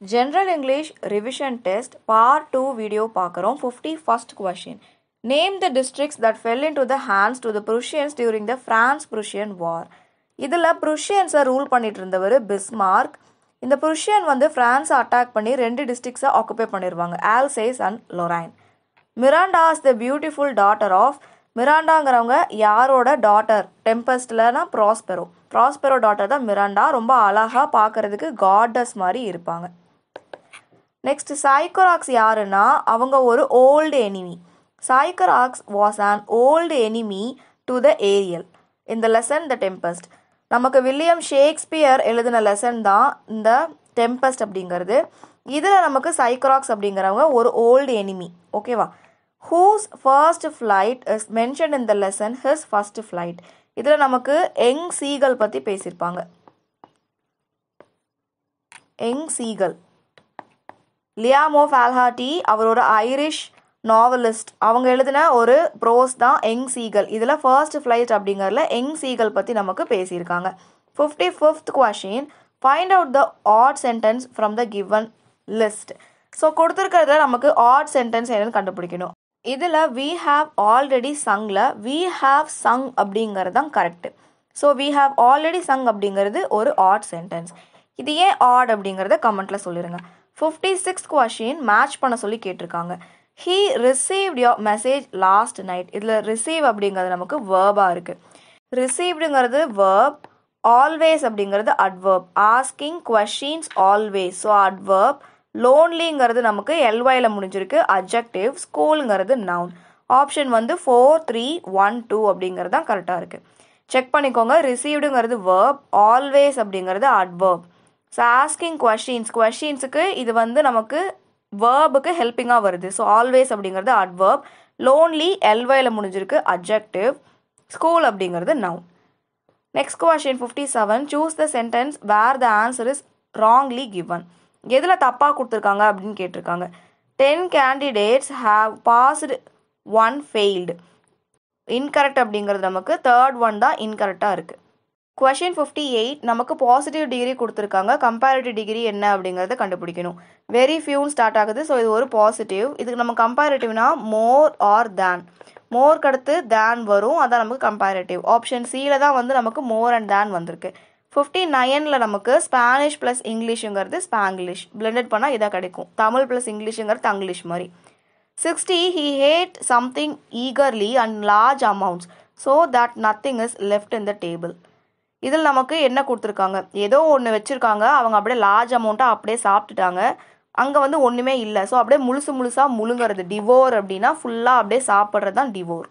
General English Revision Test Part 2 video பார்க்குறோம். 51st question. Name the districts that fell into the hands to the Prussians during the France-Prussian War. இதில் Prussians-ஐ rule பண்ணிட்டு இருந்தவர் Bismarck. இந்த Prussian ஃப்ரான்ஸை attack பண்ணி 2 டிஸ்ட்ரிக்ஸை occupy பண்ணிடுவாங்க, Alsace and Lorraine. Miranda is the beautiful daughter of. மிராண்டாங்கிறவங்க யாரோட daughter? டெம்பஸ்ட்லனா ப்ராஸ்பெரோ டாட்டர் தான் மிராண்டா. ரொம்ப அழகாக பார்க்கறதுக்கு காடஸ் மாதிரி இருப்பாங்க. நெக்ஸ்ட் சைக்கராக்ஸ் யாருன்னா அவங்க ஒரு old enemy. Sycorax was an old enemy to the Ariel இந்த லெசன் த டெம்பஸ்ட். நமக்கு வில்லியம் ஷேக்ஸ்பியர் எழுதின லெசன் தான் இந்த டெம்பஸ்ட் அப்படிங்கிறது. இதில் நமக்கு சைக்கராக்ஸ் அப்படிங்கிறவங்க ஒரு ஓல்டு எனிமி. ஓகேவா? Whose first flight is mention in the lesson his first flight. இதில் நமக்கு யங் சீகல் பற்றி பேசியிருப்பாங்க. Young seagull Liam O'Flaherty அவரோட ஐரிஷ் நாவலிஸ்ட். அவங்க எழுதின ஒரு ப்ரோஸ் தான் யங் சீகல். இதில் ஃபர்ஸ்ட் ஃப்ளைட் அப்படிங்கிறதுல யங் சீகல் பற்றி நமக்கு பேசியிருக்காங்க. 55th question. Find out the odd sentence from the given list. So கொடுத்துருக்கிறதுல நமக்கு ஆட் சென்டென்ஸ் என்னன்னு கண்டுபிடிக்கணும். இதில் வி ஹாவ் ஆல்ரெடி சங்கில் வி ஹாவ் சங் அப்படிங்கிறது தான் correct. So we have already sung அப்படிங்கிறது ஒரு ஆட் சென்டென்ஸ். இது ஏன் ஆட் அப்படிங்கிறத கமெண்ட்டில் சொல்லிடுங்க. 56th question மேட்ச் பண்ண சொல்லி கேட்டிருக்காங்க. He received your message last night. இதில் ரிசீவ் அப்படிங்கிறது நமக்கு வேர்பாக இருக்குது. ரிசீவ்டுங்கிறது வேர்ப், ஆல்வேஸ் அப்படிங்கிறது adverb, asking questions always so adverb, லோன்லிங்கிறது நமக்கு எல்ஒயில் முடிஞ்சிருக்கு அட்ஜெக்டிவ், ஸ்கூலுங்கிறது நவுன். ஆப்ஷன் 4, 3, 1, 2 அப்படிங்கிறது தான் கரெக்டாக இருக்குது. செக் பண்ணிக்கோங்க. ரிசீவ்டுங்கிறது வேர்ப், ஆல்வேஸ் அப்படிங்கிறது அட்வர்ப். ஸோ ஆஸ்கிங் கொஷின்ஸுக்கு இது நமக்கு வேர்புக்கு ஹெல்பிங்காக வருது. ஸோ ஆல்வேஸ் அப்படிங்கிறது அட்வர்ப், லோன்லி எல்ஒயில் முடிஞ்சிருக்கு அட்ஜெக்டிவ், ஸ்கூல் அப்படிங்கிறது noun. Next question 57. Choose the sentence where the answer is wrongly given. எதில் தப்பாக கொடுத்துருக்காங்க அப்படின்னு கேட்டிருக்காங்க. 10 candidates have passed, 1 failed. Incorrect அப்படிங்கிறது நமக்கு தேர்ட் ஒன் தான் இன்கரெக்டாக இருக்குது. கொஷின் 58. நமக்கு பாசிட்டிவ் டிகிரி கொடுத்துருக்காங்க. கம்பேரிட்டிவ் டிகிரி என்ன அப்படிங்கிறத கண்டுபிடிக்கணும். வெரி ஃபியூன்னு ஸ்டார்ட் ஆகுது. ஸோ இது ஒரு பாசிட்டிவ். இதுக்கு நம்ம கம்பேரிட்டிவ்னா மோர் ஆர் தேன். மோர்க்கு அடுத்து தேன் வரும், அதான் நமக்கு கம்பேரிட்டிவ். ஆப்ஷன் சியில் தான் நமக்கு மோர் அண்ட் தேன் வந்திருக்கு. 59ல் நமக்கு ஸ்பானிஷ் ப்ளஸ் இங்கிலீஷுங்கிறது ஸ்பாங்கிலிஷ் பிளெண்டட் பண்ணால் இதாக கிடைக்கும். தமிழ் ப்ளஸ் இங்கிலீஷுங்கிறது தங்கிலீஷ் மாதிரி. 60. he hate something eagerly and large amounts so that nothing is left in the table. இதில் நமக்கு என்ன கொடுத்துருக்காங்க? ஏதோ ஒன்று வச்சுருக்காங்க, அவங்க அப்படியே லார்ஜ் அமௌண்ட்டாக அப்படியே சாப்பிட்டுட்டாங்க. அங்கே ஒன்றுமே இல்லை. ஸோ அப்படியே முழுசாக முழுங்கிறது. டிவோர் அப்படின்னா ஃபுல்லாக அப்படியே சாப்பிட்றது தான் டிவோர்.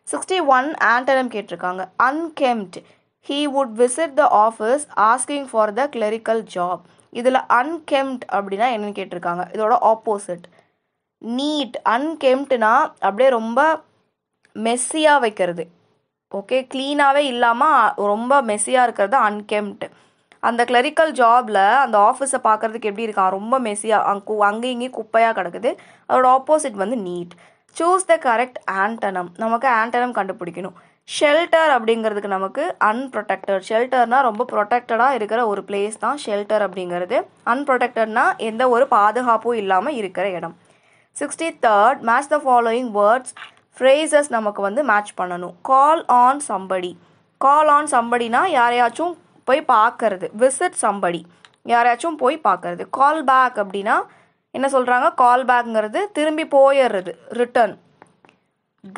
61. ஆண்டனம் கேட்டிருக்காங்க. unkempt. he would visit the office asking for the clerical job. இதில் unkempt அப்படின்னா என்னன்னு கேட்டிருக்காங்க. இதோட ஆப்போசிட் நீட். unkemptனா அப்படியே ரொம்ப மெஸ்ஸியாக வைக்கிறது. ஓகே, க்ளீனாகவே இல்லாமல் ரொம்ப மெஸ்ஸியாக இருக்கிறது unkempt. அந்த கிளரிக்கல் ஜாபில் அந்த ஆஃபீஸை பார்க்குறதுக்கு எப்படி இருக்கான்? ரொம்ப மெஸ்ஸியாக அங்கே இங்கேயும் குப்பையாக கிடக்குது. அதோட opposite neat. Choose the correct antonym. நமக்கு ஆண்டனம் கண்டுபிடிக்கணும். ஷெல்டர் அப்படிங்கிறதுக்கு நமக்கு அன்ப்ரொடெக்டட். ஷெல்டர்னா ரொம்ப ப்ரொடெக்டடாக இருக்கிற ஒரு பிளேஸ் தான் ஷெல்டர் அப்படிங்கிறது. அன்ப்ரொடெக்டட்னா எந்த ஒரு பாதுகாப்பும் இல்லாமல் இருக்கிற இடம். 63rd. Match the following words phrases நமக்கு மேட்ச் பண்ணணும். Call on somebody. Call on சம்படினா யாரையாச்சும் போய் பார்க்கறது. விசிட் சம்படி யாரையாச்சும் போய் பார்க்கறது. கால் பேக் அப்படின்னா என்ன சொல்கிறாங்க? கால் பேக்ங்கிறது திரும்பி போயிடுறது, return.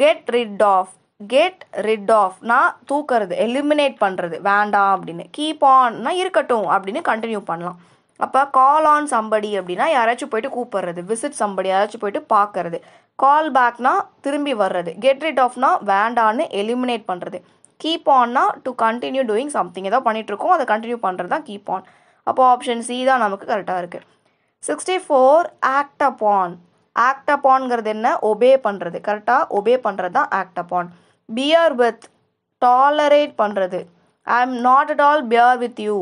Get rid of. Get rid ஆஃப்னா தூக்கிறது, எலிமினேட் பண்ணுறது, வேண்டாம் அப்படின்னு. கீப் ஆன்னா இருக்கட்டும் அப்படின்னு கண்டினியூ பண்ணலாம். அப்போ கால் ஆன் சம்படி அப்படின்னா யாராச்சும் போயிட்டு கூப்பிடுறது. விசிட் சம்படி யாராச்சும் போயிட்டு பார்க்கறது. கால் பேக்னா திரும்பி வர்றது. கெட் ரிட் ஆஃப்னா வேண்டான்னு எலிமினேட் பண்ணுறது. கீப் ஆன்னா டு கண்டினியூ டூயிங் சம்திங். ஏதோ பண்ணிகிட்ருக்கோம் அதை கண்டினியூ பண்ணுறது தான் கீப் ஆன். அப்போ ஆப்ஷன் சி தான் நமக்கு கரெக்டாக இருக்குது. 64. Act upon. ஆக்ட் அப்பான்ங்கிறது என்ன? ஒபே பண்ணுறது. கரெக்டாக ஒபே பண்ணுறது தான் act upon. Bear with. Tolerate பண்ணுறது. I am not at all bear with you.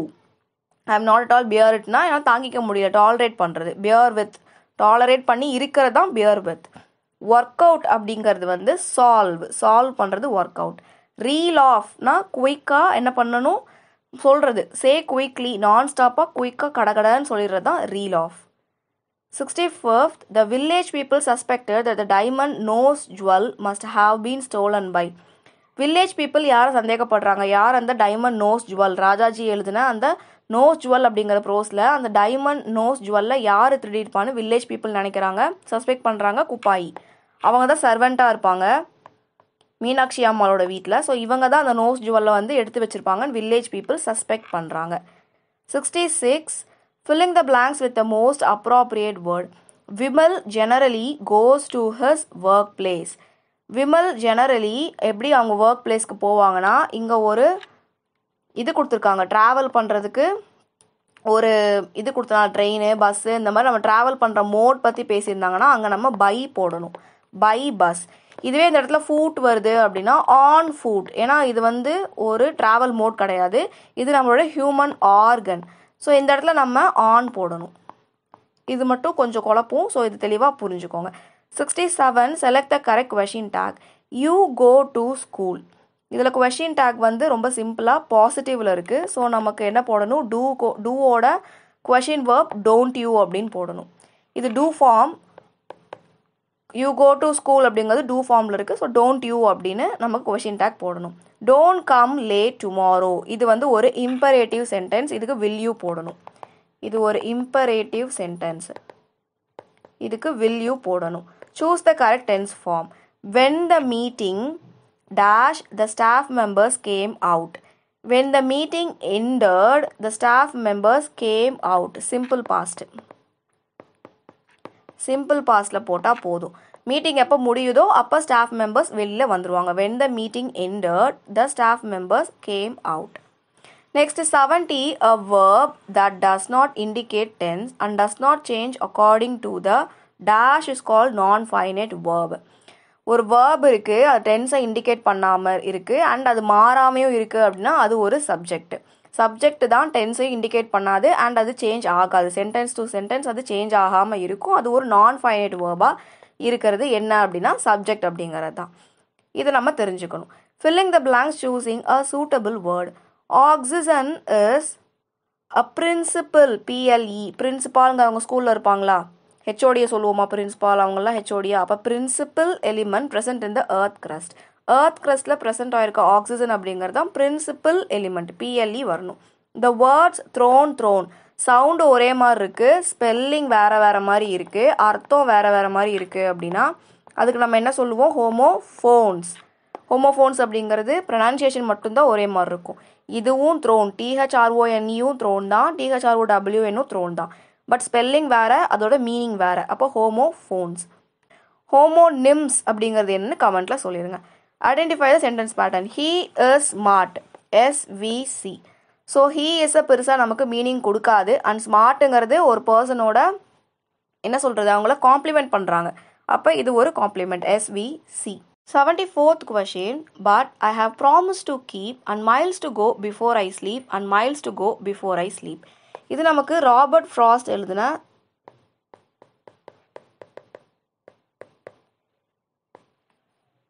I am not at all bear இட்னா என்னால் தாங்கிக்க முடியல. டாலரேட் பண்ணுறது. Pier with. டாலரேட் பண்ணி இருக்கிறது தான் பியர் வித். ஒர்க் அவுட் அப்படிங்கிறது சால்வ். சால்வ் பண்ணுறது ஒர்க் அவுட். ரீல் ஆஃப்னா குயிக்காக என்ன பண்ணணும்? சொல்கிறது சே குயிக்லி நான் ஸ்டாப்பாக குயிக்காக கடகடன்னு சொல்லிடுறது தான் reel off. 65th, the village people suspected that the diamond nose jewel must have been stolen by. village people யாரை சந்தேகப்படுறாங்க, யார் அந்த டைமண்ட் நோஸ் ஜுவல், ராஜாஜி எழுதின அந்த நோஸ் ஜுவல் அப்படிங்கிற ப்ரோஸில் அந்த டைமண்ட் நோஸ் ஜுவலில் யார் திருடிருப்பான்னு வில்லேஜ் பீப்புள் நினைக்கிறாங்க, சஸ்பெக்ட் பண்ணுறாங்க குப்பாயி. அவங்க தான் சர்வெண்ட்டாக இருப்பாங்க மீனாட்சி அம்மாளோட வீட்டில். ஸோ இவங்க தான் அந்த நோஸ் ஜுவலில் வந்து எடுத்து வச்சுருப்பாங்கன்னு வில்லேஜ் பீப்புள் சஸ்பெக்ட் பண்ணுறாங்க. 66, filling the blanks with the most appropriate word. Vimal generally goes to his workplace. Vimal generally எப்படி அவங்க ஒர்க் பிளேஸ்க்கு போவாங்கன்னா, இங்கே ஒரு இது கொடுத்துருக்காங்க, ட்ராவல் பண்ணுறதுக்கு ஒரு இது கொடுத்துருக்காங்க, ட்ரெயின் பஸ்ஸு இந்த மாதிரி நம்ம ட்ராவல் பண்ணுற மோட் பற்றி பேசியிருந்தாங்கன்னா அங்கே நம்ம பை போடணும், பை பஸ். இதுவே இந்த இடத்துல ஃபூட் வருது அப்படின்னா ஆன் ஃபூட், ஏன்னா இது வந்து ஒரு ட்ராவல் மோட் கிடையாது, இது நம்மளோட ஹியூமன் ஆர்கன். ஸோ இந்த இடத்துல நம்ம ஆன் போடணும். இது மட்டும் கொஞ்சம் குழப்பம், ஸோ இது தெளிவாக புரிஞ்சுக்கோங்க. 67, select the correct question tag. You go to school. இதில் கொஷின் டேக் வந்து ரொம்ப சிம்பிளாக பாசிட்டிவில் இருக்குது. ஸோ நமக்கு என்ன போடணும், டூவோட கொஷின் வேர்ப் டோன்ட் யூ அப்படின்னு போடணும். இது do form, you go to school அப்படிங்கிறது டூ ஃபார்மில் இருக்குது. ஸோ டோன்ட் யூ அப்படின்னு நமக்கு கொஷின் டேக் போடணும். டோன்ட் கம் லேட் டுமாரோ, இது வந்து ஒரு இம்பரேட்டிவ் சென்டென்ஸ், இதுக்கு வில் யூ போடணும். இது ஒரு இம்பரேட்டிவ் சென்டென்ஸ், இதுக்கு வில் யூ போடணும். Choose the correct tense form. When the meeting dash the staff members came out. When the meeting ended, the staff members came out. Simple past. Simple pastல போட்டால் போதும். Meeting எப்போ முடியுதோ அப்போ staff members வெளியில் வந்துடுவாங்க. When the meeting ended, the staff members came out. Next 70, a verb that does not indicate tense and does not change according to the dash is called non-finite verb. ஒரு verb இருக்குது, அது டென்ஸை indicate பண்ணாமல் இருக்குது and அது மாறாமையும் இருக்குது அப்படின்னா அது ஒரு சப்ஜெக்ட். சப்ஜெக்ட் தான் டென்ஸையும் இண்டிகேட் பண்ணாது அண்ட் அது சேஞ்ச் ஆகாது, சென்டென்ஸ் டு சென்டென்ஸ் அது சேஞ்ச் ஆகாமல் இருக்கும். அது ஒரு நான்-ஃபைனைட் வேர்பாக இருக்கிறது என்ன அப்படின்னா சப்ஜெக்ட் அப்படிங்கிறது தான். இதை நம்ம தெரிஞ்சுக்கணும். filling the blanks, choosing a suitable word. Oxygen is a principal, PLE, பிரின்சிபால்ங்க அவங்க ஸ்கூலில் இருப்பாங்களா, ஹெச்ஓடியை சொல்லுவோமா பிரின்சிபால், அவங்களாம் ஹெச்ஓடியா. அப்போ principal element present in the earth crust, earth கிரஸ்டில் ப்ரெசென்ட் ஆகிருக்க ஆக்சிஜன் அப்படிங்கிறது தான் பிரின்சிபல் எலிமெண்ட், பிஎல்இ வரணும். The words throne throne, sound ஒரே மாதிரி இருக்குது, ஸ்பெல்லிங் வேறு வேறு மாதிரி இருக்குது, அர்த்தம் வேறு வேறு மாதிரி இருக்குது அப்படின்னா அதுக்கு நம்ம என்ன சொல்லுவோம், ஹோமோஃபோன்ஸ். ஹோமோஃபோன்ஸ் அப்படிங்கிறது ப்ரொனன்சியேஷன் மட்டும்தான் ஒரே மாதிரி இருக்கும். இதுவும் த்ரோன், THRONEயும் த்ரோன் தான், THROWNும் த்ரோன் தான், பட் ஸ்பெல்லிங் வேறு, அதோட மீனிங் வேறு. அப்போ ஹோமோஃபோன்ஸ். ஹோமோனிம்ஸ் அப்படிங்கிறது என்னன்னு கமெண்ட்டில் சொல்லிடுங்க. Identify the sentence pattern. He is smart, SVC. So he is பெருசாக நமக்கு மீனிங் கொடுக்காது அண்ட் ஸ்மார்ட்டுங்கிறது ஒரு பர்சனோட என்ன சொல்கிறது, அவங்கள காம்ப்ளிமெண்ட் பண்ணுறாங்க. அப்போ இது ஒரு complement, SVC. 74th question. But I have promised to keep and miles to go before I sleep and miles to go before I sleep. இது நமக்கு ராபர்ட் ஃப்ராஸ்ட் எழுதின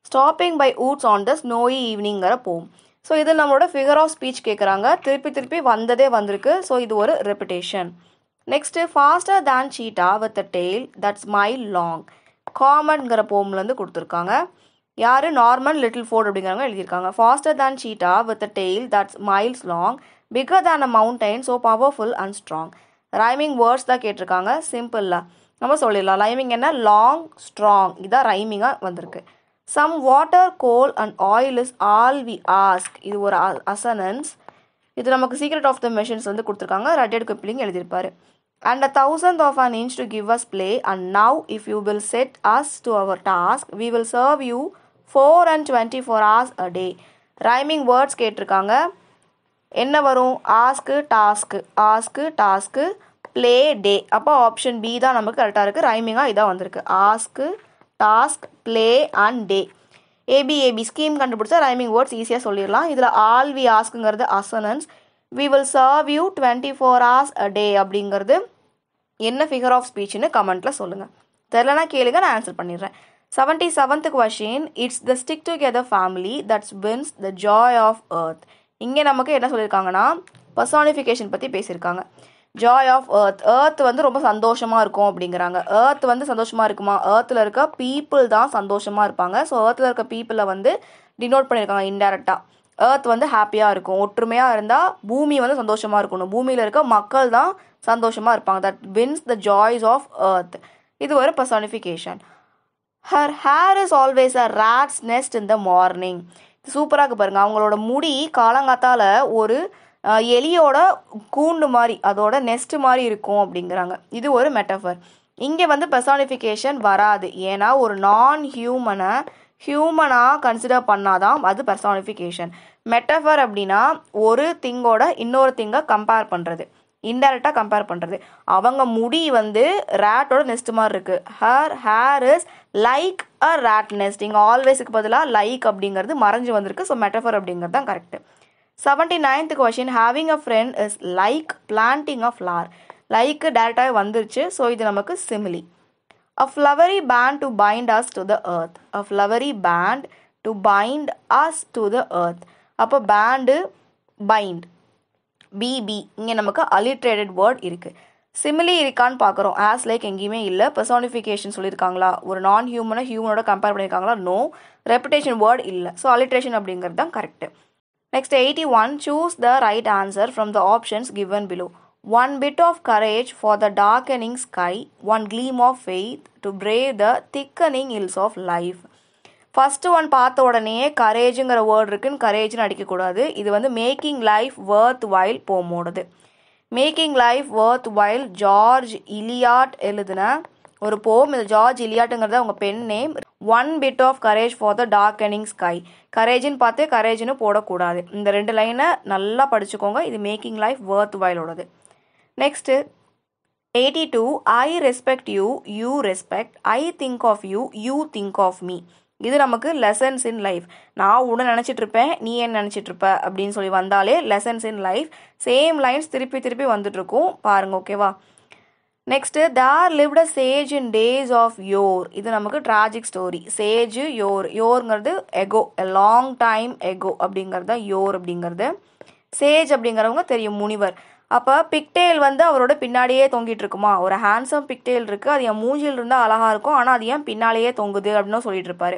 stopping by woods on the snowy ஈவினிங்கிற poem. So இது நம்மளோட figure of speech கேட்குறாங்க, திருப்பி திருப்பி வந்ததே வந்திருக்கு. ஸோ இது ஒரு repetition. Next faster than cheetah with a tail that's mile long, காமன்ங்கிற போம்லேருந்து கொடுத்துருக்காங்க. யார், நார்மன் லிட்டில் ஃபோர்ட் அப்படிங்கிறவங்க எழுதியிருக்காங்க. Faster than cheetah with a tail that's miles long, bigger than a mountain, so powerful and strong. Rhyming words தான் கேட்டிருக்காங்க. சிம்பிளாக நம்ம சொல்லிடலாம். ரைமிங் என்ன, லாங் ஸ்ட்ராங், இதான் ரைமிங்காக வந்திருக்கு. Some water coal and oil is all we ask, இது ஒரு அசனன்ஸ். இது நமக்கு சீக்ரெட் ஆஃப் த மெஷின்ஸ் வந்து கொடுத்துருக்காங்க, ரட்டட் கிப்ளிங் எழுதியிருப்பாரு. and 1,000th of an inch to give us play, and now if you will set us to our task, we will serve you 4 and 24 hours a day. Rhyming words கேட்டிருக்காங்க. என்ன வரும், ஆஸ்க்கு task, ஆஸ்க்கு task, play டே. அப்போ option B தான் நமக்கு கரெக்டாக இருக்குது. ரைமிங்காக இதான் வந்திருக்கு, ask task play and day. AB scheme கண்டுபிடிச்சா ரைமிங் வேர்ட்ஸ் ஈஸியாக சொல்லிடலாம். இதில் ஆல் வி ஆஸ்க்குங்கிறது assonance, we will serve you 24 hours a day அப்படிங்கிறது என்ன ஃபிகர் ஆஃப் ஸ்பீச்னு கமெண்ட்டில் சொல்லுங்கள். தெரிலனா கேளுங்க, நான் ஆன்சர் பண்ணிடுறேன். 77th question. It's the stick together family that wins the joy of earth. இங்கே நமக்கு என்ன சொல்லியிருக்காங்கன்னா பர்சானிஃபிகேஷன் பற்றி பேசியிருக்காங்க. ஜாய் ஆஃப் எர்த் வந்து ரொம்ப சந்தோஷமாக இருக்கும் அப்படிங்கிறாங்க. எர்த் வந்து சந்தோஷமாக இருக்குமா? எர்த்தில் இருக்க பீப்புள் தான் சந்தோஷமாக இருப்பாங்க. ஸோ எர்த்தில் இருக்க பீப்புளை வந்து டினோட் பண்ணியிருக்காங்க இன்டெரக்டாக. எர்த் வந்து ஹாப்பியாக இருக்கும், ஒற்றுமையாக இருந்தால் பூமி வந்து சந்தோஷமாக இருக்கணும், பூமியில் இருக்க மக்கள் தான் சந்தோஷமாக இருப்பாங்க. That wins the joys of earth. இது ஒரு personification. Her hair is always a rat's nest in the morning. சூப்பராக இருக்கு பாருங்க. அவங்களோட முடி காலங்காத்தால ஒரு எலியோட கூண்டு மாதிரி, அதோட நெஸ்ட் மாதிரி இருக்கும் அப்படிங்கிறாங்க. இது ஒரு மெட்டஃபர். இங்கே வந்து பர்சானிஃபிகேஷன் வராது, ஏன்னா ஒரு நான் ஹியூமனாக கன்சிடர் பண்ணாதான் அது பர்சானிஃபிகேஷன். மெட்டஃபர் அப்படின்னா ஒரு திங்கோட இன்னொரு திங்கை கம்பேர் பண்ணுறது, இன்டெரக்டாக கம்பேர் பண்ணுறது. அவங்க முடி வந்து ரேட்டோட நெஸ்ட் மாதிரி இருக்குது. Her hair is like a rat nest. இங்கே ஆல்வேஸுக்கு பதிலாக லைக் அப்படிங்கிறது மறைஞ்சு வந்திருக்கு. ஸோ மெட்டஃபர் அப்படிங்கிறது தான் correct. 79th question, having a friend is like planting a flower. Like டேரெக்டாகவே வந்துருச்சு. ஸோ இது நமக்கு simile. A flowery band to bind us to the earth. A flowery band to bind us to the earth. அப்போ pant find, BP. இங்கே நமக்கு alliterated word இருக்குது. சிமிலி இருக்கான்னு பார்க்குறோம். ஆஸ் லைக் எங்கேயுமே இல்லை. பர்சானிஃபிகேஷன் சொல்லியிருக்காங்களா? ஒரு நான் ஹியூமனோட கம்பேர் பண்ணியிருக்காங்களா? நோ. ரெப்புடேஷன் வேர்ட் இல்லை. ஸோ அலிட்ரேஷன் அப்படிங்கிறது தான் correct. Next 81, choose the right answer from the options given below. One bit of courage for the darkening sky, one gleam of faith to brave the thickening hills of life. First one பார்த்த உடனே கரேஜுங்கிற word இருக்குன்னு கரேஜ்னு அடிக்கக்கூடாது. இது வந்து making life worthwhile போமோடது. Making life worthwhile George Eliot எழுதின ஒரு போம். இது ஜார்ஜ் இலியாட்டுங்கிறத அவங்க pen name. One bit of courage for the darkening sky. கரேஜின்னு பார்த்து கரேஜ்னு போடக்கூடாது. இந்த 2 லைனை நல்லா படிச்சுக்கோங்க. இது மேக்கிங் லைஃப் வர்த் வைலோடது. Next 82, I respect you, you respect, I think of you, you think of me. இது நமக்கு லெசன்ஸ் இன் லைஃப். நான் உன்னை நினச்சிட்ருப்பேன், நீ என்ன நினச்சிட்ருப்ப அப்படின்னு சொல்லி வந்தாலே lessons in life. Same lines திருப்பி திருப்பி வந்துட்டுருக்கும் பாருங்கள். ஓகேவா? Next, there lived a sage in days of yore. இது நமக்கு ட்ராஜிக் ஸ்டோரி. சேஜ் யோருங்கிறது ago, a long time ago அப்படிங்கிறது தான் யோர் அப்படிங்கிறது. சேஜ் அப்படிங்கிறவங்க தெரியும், முனிவர். அப்போ பிக்டெயில் வந்து அவரோட பின்னாடியே தொங்கிட்டு இருக்குமா? ஒரு ஹேண்ட்ஸம் பிக்டெயில் இருக்குது, அது என் மூஞ்சில் இருந்தால் அழகாக இருக்கும், ஆனால் அது ஏன் பின்னாலேயே தொங்குது அப்படின்னு சொல்லிட்டு இருப்பாரு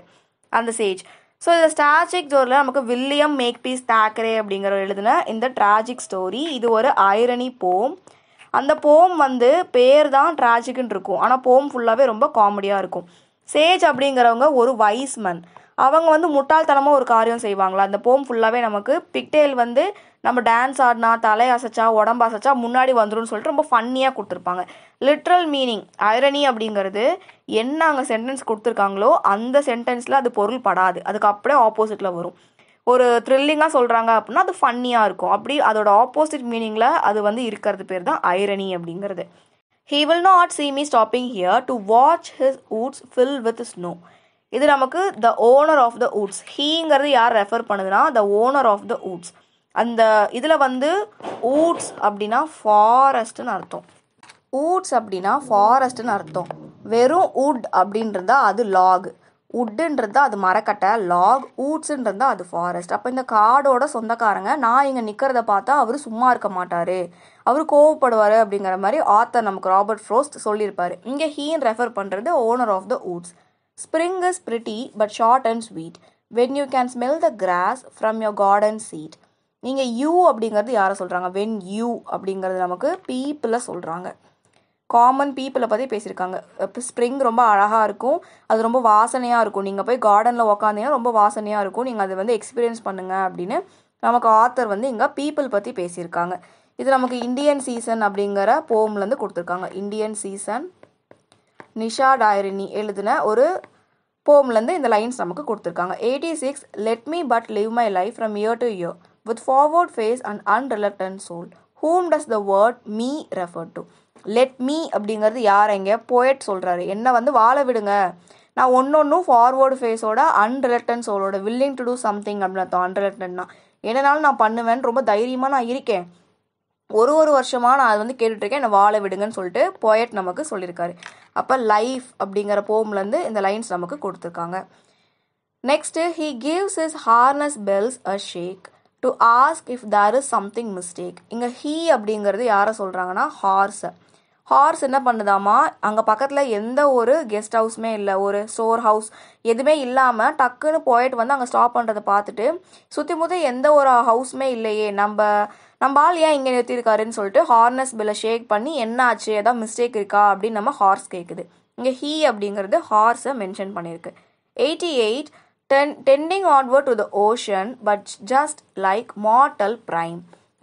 அந்த சேஜ். ஸோ இந்த ஸ்டாச்சிக் ஸ்டோரியில் நமக்கு வில்லியம் மேக்பீஸ் தாக்கரே அப்படிங்கிற எழுதின இந்த ட்ராஜிக் ஸ்டோரி. இது ஒரு ஐரணி போம். அந்த போம் வந்து பேர் தான் ட்ராஜிக்னு இருக்கும், ஆனால் போம் ஃபுல்லாகவே ரொம்ப காமெடியாக இருக்கும். சேஜ் அப்படிங்கிறவங்க ஒரு வைஸ்மன். அவங்க வந்து முட்டாள்தனமாக ஒரு காரியம் செய்வாங்களா? அந்த போம் ஃபுல்லாகவே நமக்கு பிக்டெயில் வந்து நம்ம டான்ஸ் ஆடினா, தலை அசைச்சா, உடம்பு அசைச்சா முன்னாடி வந்துடும் சொல்லிட்டு ரொம்ப ஃபன்னியாக கொடுத்துருப்பாங்க. லிட்ரல் மீனிங் ஐரணி அப்படிங்கிறது என்ன அங்கே சென்டென்ஸ் கொடுத்துருக்காங்களோ அந்த சென்டென்ஸில் அது பொருள் படாது, அதுக்கு அப்படியே ஆப்போசிட்டில் வரும். ஒரு த்ரில்லிங்காக சொல்கிறாங்க அப்படின்னா அது ஃபன்னியாக இருக்கும். அப்படி அதோட ஆப்போசிட் மீனிங்கில் அது வந்து இருக்கிறது பேர் தான் ஐரணி அப்படிங்கிறது. He will not see me stopping here to watch his woods fill with snow. இது நமக்கு the owner of the woods. ஹீங்கிறது யார் ரெஃபர் பண்ணுதுன்னா the owner of the woods. அந்த இதில் வந்து woods அப்படின்னா ஃபாரஸ்ட்னு அர்த்தம். woods அப்படின்னா ஃபாரஸ்ட்னு அர்த்தம். வெறும் wood அப்படின்றதா அது லாக், உட்டுன்றதா அது மரக்கட்டை, லாக், ஊட்ஸுன்றதா அது ஃபாரஸ்ட். அப்போ இந்த காடோட சொந்தக்காரங்க நான் இங்கே நிற்கிறத பார்த்தா அவர் சும்மா இருக்க மாட்டார், அவர் கோவப்படுவார் அப்படிங்கிற மாதிரி ஆத்தர் நமக்கு ராபர்ட் ஃப்ரோஸ்ட் சொல்லியிருப்பார். இங்கே ஹீன் ரெஃபர் பண்ணுறது owner of the woods. Spring is pretty but short and sweet when you can smell the grass from your garden seat. இங்கே யூ அப்படிங்கிறது யாரை சொல்கிறாங்க? வென் யூ அப்படிங்கிறது நமக்கு பீப்புளை சொல்கிறாங்க. காமன் பீப்புளை பற்றி பேசியிருக்காங்க. இப்போ ஸ்ப்ரிங் ரொம்ப அழகாக இருக்கும், அது ரொம்ப வாசனையாக இருக்கும், நீங்கள் போய் கார்டனில் உக்காந்தீங்கன்னா ரொம்ப வாசனையாக இருக்கும், நீங்கள் அதை வந்து எக்ஸ்பீரியன்ஸ் பண்ணுங்கள் அப்படின்னு நமக்கு ஆத்தர் வந்து இங்கே பீப்புள் பற்றி பேசியிருக்காங்க. இது நமக்கு இந்தியன் சீசன் அப்படிங்கிற போம்லேருந்து கொடுத்துருக்காங்க. இந்தியன் சீசன் நிஷா டைரினி எழுதின ஒரு போம்லேருந்து இந்த லைன்ஸ் நமக்கு கொடுத்துருக்காங்க. 86, let me but live my life from year to year with forward face and unreluctant soul whom does the word me refer to. Let me அப்படிங்கிறது யார்? இங்கே போயட் சொல்கிறாரு, என்னை வந்து வாழ விடுங்க, நான் ஒன்னொன்னும் ஃபார்வர்டு ஃபேஸோட அன்ரிலக்டன்ட் சோலோட வில்லிங் டு டூ சம்திங் அப்படின்னு அர்த்தம். அன்ரிலக்டன்ட்னா என்னனாலும் நான் பண்ணுவேன், ரொம்ப தைரியமாக நான் இருக்கேன், ஒரு வருஷமாக நான் அது வந்து கேட்டுட்ருக்கேன், என்னை வாழ விடுங்கன்னு சொல்லிட்டு போயட் நமக்கு சொல்லியிருக்காரு. அப்போ லைஃப் அப்படிங்கிற போம்லேருந்து இந்த லைன்ஸ் நமக்கு கொடுத்துருக்காங்க. Next, he gives his harness bells a shake to ask if there is something mistake. இங்கே ஹீ அப்படிங்கிறது யாரை சொல்கிறாங்கன்னா ஹார்ஸை. ஹார்ஸ் என்ன பண்ணுதாமா, அங்கே பக்கத்தில் எந்த ஒரு கெஸ்ட் ஹவுஸுமே இல்லை, ஒரு ஸ்டோர் ஹவுஸ் எதுவுமே இல்லாமல் டக்குன்னு போயிட்டு வந்து அங்கே ஸ்டாப் பண்ணுறதை பார்த்துட்டு சுற்றி முற்றி எந்த ஒரு ஹவுஸுமே இல்லையே, நம்ம ஆள் ஏன் இங்கே நிறுத்தியிருக்காருன்னு சொல்லிட்டு ஹார்னஸ் பில்லை ஷேக் பண்ணி என்ன ஆச்சு, ஏதாவது மிஸ்டேக் இருக்கா அப்படின்னு நம்ம ஹார்ஸ் கேட்குது. இங்கே ஹீ அப்படிங்கிறது ஹார்ஸை மென்ஷன் பண்ணியிருக்கு. 88 tending onward to the ocean but just like mortal prime.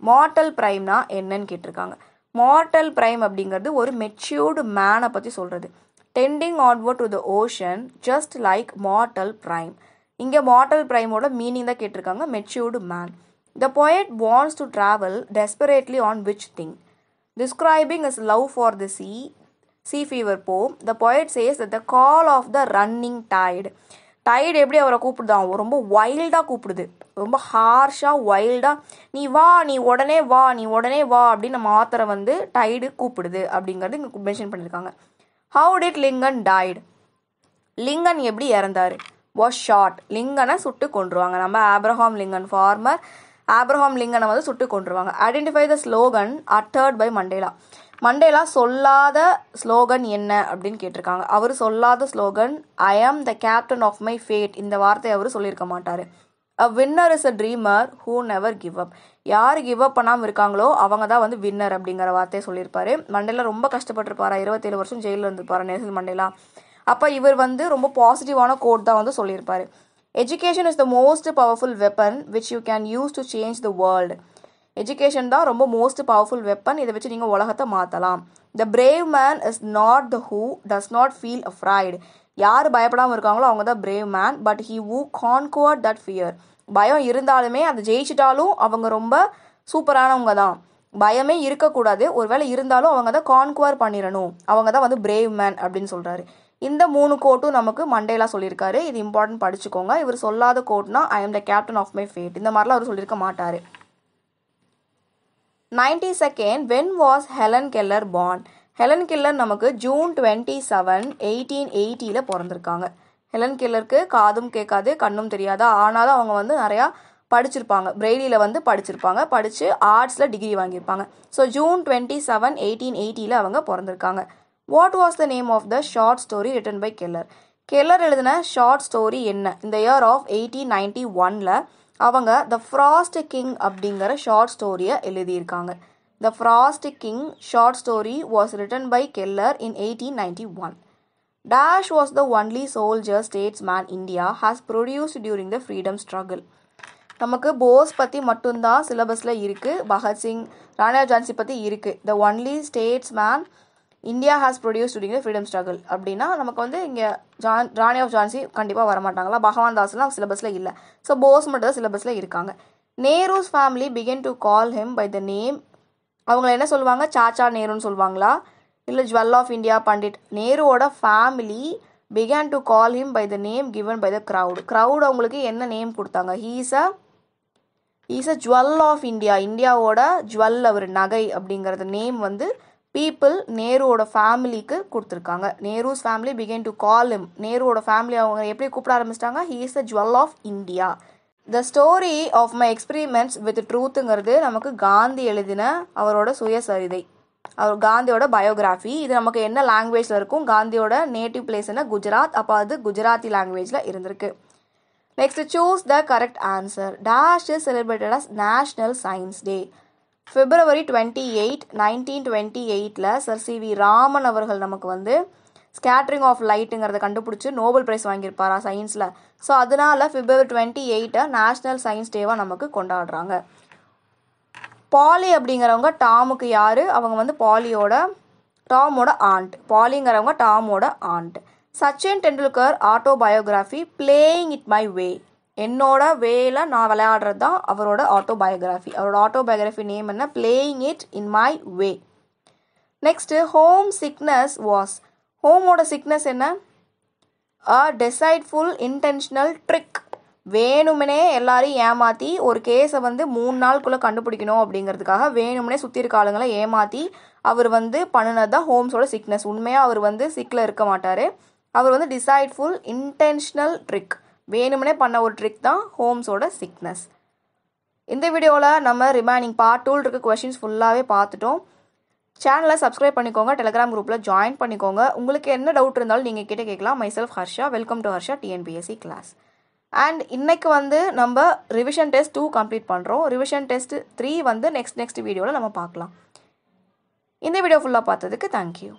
mortal primeனா என்னன்னு கேட்டிருக்காங்க. mortal prime அப்படிங்கிறது ஒரு மெச்சூர்டு மேனை பற்றி சொல்கிறது. tending onward to the ocean just like mortal prime. இங்கே mortal primeோட மீனிங் தான் கேட்டிருக்காங்க, matured man. the poet wants to travel desperately on which thing? describing his love for the sea fever poem, the poet says that the call of the running tide. Tide எப்படி அவரை கூப்பிடுதான், ரொம்ப வைல்டாக கூப்பிடுது, ரொம்ப ஹார்ஷாக வைல்டாக, நீ வா, நீ உடனே வா, நீ உடனே வா அப்படின்னு நம்ம ஆத்தரை வந்து டைடு கூப்பிடுது அப்படிங்கிறது இங்கே மென்ஷன் பண்ணியிருக்காங்க. How did Lincoln died? Lincoln எப்படி இறந்தார்? Was shot. லிங்கனை சுட்டு கொண்டுருவாங்க. நம்ம ஆப்ரஹாம் லிங்கன், ஃபார்மர் ஆப்ரஹாம் லிங்கனை வந்து சுட்டு கொண்டுருவாங்க. Identify the slogan uttered by Mandela. Mandela சொல்லாத ஸ்லோகன் என்ன அப்படின்னு கேட்டிருக்காங்க. அவர் சொல்லாத slogan I am the captain of my fate. இந்த வார்த்தையை அவர் சொல்லியிருக்க மாட்டார். A winner is a dreamer who never give up. யார் கிவ் அப் பண்ணாமல் இருக்காங்களோ அவங்க தான் வந்து வின்னர் அப்படிங்கிற வார்த்தையை சொல்லியிருப்பாரு. மண்டேலா ரொம்ப கஷ்டப்பட்டிருப்பாரா, 27 வருஷம் ஜெயிலில் இருந்திருப்பாரு நெல்சன் மண்டேலா. அப்போ இவர் வந்து ரொம்ப பாசிட்டிவான கோட் தான் வந்து சொல்லியிருப்பாரு. Education is the most powerful weapon which you can use to change the world. Education தான் ரொம்ப மோஸ்ட் பவர்ஃபுல் வெப்பன், இதை வச்சு நீங்கள் உலகத்தை மாற்றலாம். த brave man is not the who does not feel afraid. யார் பயப்படாமல் இருக்காங்களோ அவங்க தான் brave man. But he who conquered that fear. பயம் இருந்தாலுமே அதை ஜெயிச்சிட்டாலும் அவங்க ரொம்ப சூப்பரானவங்க தான். பயமே இருக்கக்கூடாது, ஒருவேளை இருந்தாலும் அவங்க தான் கான்குவர் பண்ணிடணும், அவங்க தான் வந்து பிரேவ் மேன் அப்படின்னு சொல்கிறாரு. இந்த 3 கோட்டும் நமக்கு மண்டேலா சொல்லியிருக்காரு. இது இம்பார்ட்டன்ட், படிச்சுக்கோங்க. இவர் சொல்லாத கோட்னா I am the captain of my fate, இந்த மாதிரிலாம் அவர் சொல்லியிருக்க மாட்டார். 92nd, when was Helen Keller born? Helen Keller நமக்கு ஜூன் 27, 1880 பிறந்திருக்காங்க. ஹெலன் கெல்லருக்கு காதும் கேட்காது, கண்ணும் தெரியாதா, ஆனாலும் அவங்க வந்து நிறையா படிச்சிருப்பாங்க, பிரெய்லியில் வந்து படித்து ஆர்ட்ஸில் டிகிரி வாங்கியிருப்பாங்க. ஸோ ஜூன் 27, 1880 அவங்க பிறந்திருக்காங்க. What was the name of the short story written by Keller? Keller எழுதின ஷார்ட் ஸ்டோரி என்ன? இந்த இயர் ஆஃப் 1891 அவங்க த ஃப்ராஸ்ட் கிங் அப்படிங்கிற ஷார்ட் ஸ்டோரியை எழுதியிருக்காங்க. The Frost King short story was written by Keller in 1891. Dash was the only soldier statesman India has produced during the freedom struggle. நமக்கு போஸ் பற்றி மட்டும்தான் சிலபஸில் இருக்குது, பகத்சிங், ராணி ஆஃப் ஜான்சி பற்றி இருக்குது. The only statesman India has produce during the freedom struggle அப்படின்னா நமக்கு வந்து இங்கே ராணி ஆஃப் ஜான்சி கண்டிப்பாக வரமாட்டாங்களா, பகவான் தாஸ்லாம் சிலபஸில் இல்லை. ஸோ போஸ் மட்டும் தான் சிலபஸில் இருக்காங்க. Nehru's family began to call him by the name. அவங்கள என்ன சொல்லுவாங்க, சாச்சா நேருன்னு சொல்லுவாங்களா, இல்லை ஜுவல் ஆஃப் இந்தியா பண்டிட்? நேருவோட family began to call him by the name given by the crowd. Crowd அவங்களுக்கு என்ன நேம் கொடுத்தாங்க? He's a jewel of India, இந்தியாவோட ஜுவல், அவர் நகை அப்படிங்கிறது நேம் வந்து பீப்புள் நேருவோட ஃபேமிலிக்கு கொடுத்துருக்காங்க. Nehru's family began to call him, நேருவோட ஃபேமிலி அவங்க எப்படி கூப்பிட ஆரம்பிச்சிட்டாங்க? He is a jewel of India. The story of my experiments with ட்ரூத்துங்கிறது நமக்கு காந்தி எழுதின அவரோட சுயசரிதை, அவர் காந்தியோட பயோகிராஃபி. இது நமக்கு என்ன லாங்குவேஜில் இருக்கும்? காந்தியோட நேட்டிவ் பிளேஸ் என்ன? குஜராத். அப்போ அது குஜராத்தி லாங்குவேஜில் இருந்திருக்கு. Next, choose the correct answer. Dash is celebrated as national science day. February 28, 1928 sir C V. Raman அவர்கள் நமக்கு வந்து ஸ்கேட்டரிங் ஆஃப் லைட்டுங்கிறத கண்டுபிடிச்சி நோபல் பிரைஸ் வாங்கியிருப்பாரா சயின்ஸில். ஸோ அதனால February 28 நேஷ்னல் சயின்ஸ் டேவாக நமக்கு கொண்டாடுறாங்க. பாலி அப்படிங்கிறவங்க டாமுக்கு யார்? அவங்க வந்து டாமோட ஆண்ட். பாலிங்கிறவங்க டாமோட aunt. Sachin Tendulkar autobiography playing it my way. என்னோட வேல நான் விளையாடுறது தான் அவரோட ஆட்டோபயோகிராஃபி. அவரோட ஆட்டோபயோகிராஃபி நேம் என்ன? Playing it in my way. Next, home sickness was. ஹோமோட சிக்னஸ் என்ன? A டெசைட்ஃபுல் intentional trick. வேணுமனே எல்லாரையும் ஏமாற்றி ஒரு கேஸை வந்து 3 நாளுக்குள்ளே கண்டுபிடிக்கணும் அப்படிங்கிறதுக்காக வேணுமனே சுற்றி இருக்க ஆளுங்களை ஏமாற்றி அவர் வந்து பண்ணினது தான் ஹோம்ஸோட சிக்னஸ். உண்மையாக அவர் வந்து சிக்கில் இருக்க மாட்டார். அவர் வந்து டிசைட்ஃபுல் இன்டென்ஷனல் ட்ரிக், வேணுமனே பண்ண ஒரு ட்ரிக் தான் ஹோம்ஸோட சிக்னஸ். இந்த வீடியோவில் நம்ம ரிமைனிங் பார்ட் 2 இருக்க கொஷின்ஸ் ஃபுல்லாகவே பார்த்துட்டோம். சேனலை சப்ஸ்கிரைப் பண்ணிக்கோங்க, டெலிகிராம் குரூப்பில் ஜாயின் பண்ணிக்கோங்க. உங்களுக்கு என்ன டவுட் இருந்தாலும் நீங்கள் கிட்ட கேட்கலாம். Myself Harsha, welcome to Harsha TNPSC class. And இன்னைக்கு நம்ம ரிவிஷன் டெஸ்ட் 2 கம்ப்ளீட் பண்ணுறோம். ரிவிஷன் டெஸ்ட் 3 நெக்ஸ்ட் வீடியோவில் நம்ம பார்க்கலாம். இந்த வீடியோ ஃபுல்லாக பார்த்ததுக்கு தேங்க்யூ.